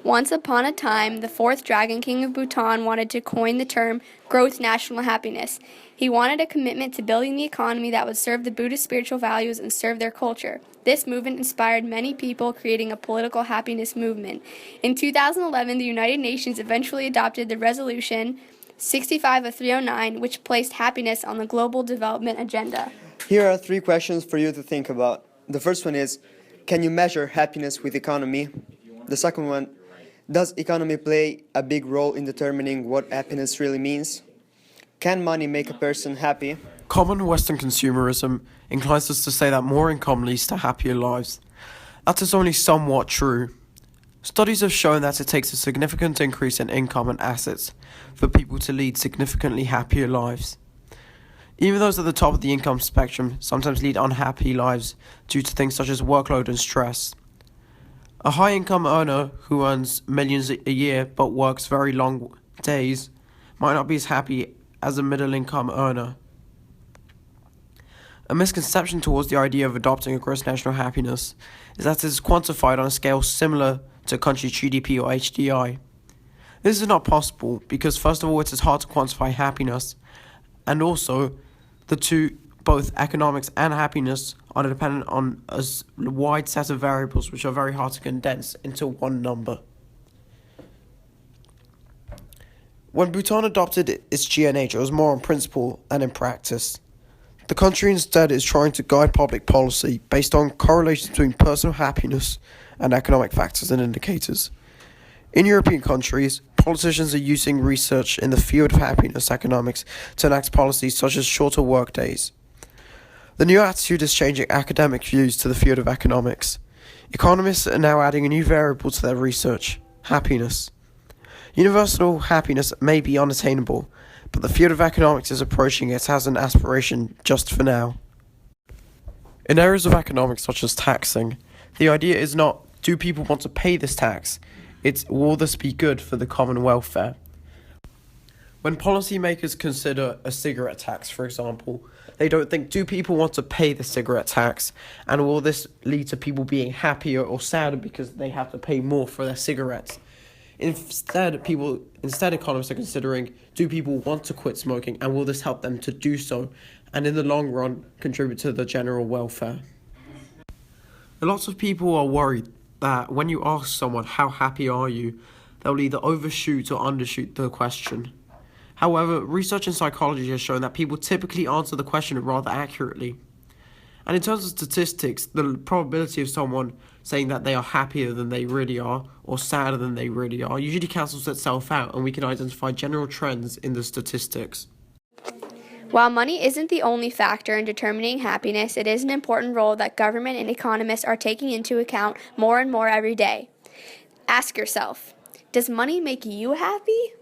Once upon a time, the fourth Dragon King of Bhutan wanted to coin the term growth national happiness. He wanted a commitment to building the economy that would serve the Buddhist spiritual values and serve their culture. This movement inspired many people, creating a political happiness movement. In 2011, the United Nations eventually adopted the resolution 65 of 309, which placed happiness on the global development agenda. Here are three questions for you to think about. The first one is, can you measure happiness with economy? The second one, does economy play a big role in determining what happiness really means? Can money make a person happy? Common Western consumerism inclines us to say that more income leads to happier lives. That is only somewhat true. Studies have shown that it takes a significant increase in income and assets for people to lead significantly happier lives. Even those at the top of the income spectrum sometimes lead unhappy lives due to things such as workload and stress. A high-income earner who earns millions a year but works very long days might not be as happy as a middle-income earner. A misconception towards the idea of adopting a gross national happiness is that it is quantified on a scale similar to country GDP or HDI. This is not possible because, first of all, it is hard to quantify happiness, and also the two, both economics and happiness, are dependent on a wide set of variables which are very hard to condense into one number. When Bhutan adopted its GNH, it was more on principle than in practice. The country instead is trying to guide public policy based on correlations between personal happiness and economic factors and indicators. In European countries, politicians are using research in the field of happiness economics to enact policies such as shorter work days. The new attitude is changing academic views to the field of economics. Economists are now adding a new variable to their research: happiness. Universal happiness may be unattainable, but the field of economics is approaching it as an aspiration just for now. In areas of economics such as taxing, the idea is not, do people want to pay this tax? It's, will this be good for the common welfare? When policymakers consider a cigarette tax, for example, they don't think, do people want to pay the cigarette tax? And will this lead to people being happier or sadder because they have to pay more for their cigarettes? Instead, economists are considering, do people want to quit smoking, and will this help them to do so, and in the long run, contribute to the general welfare? Lots of people are worried that when you ask someone, how happy are you, they'll either overshoot or undershoot the question. However, research in psychology has shown that people typically answer the question rather accurately. And in terms of statistics, the probability of someone saying that they are happier than they really are or sadder than they really are usually cancels itself out, and we can identify general trends in the statistics. While money isn't the only factor in determining happiness, it is an important role that government and economists are taking into account more and more every day. Ask yourself, does money make you happy?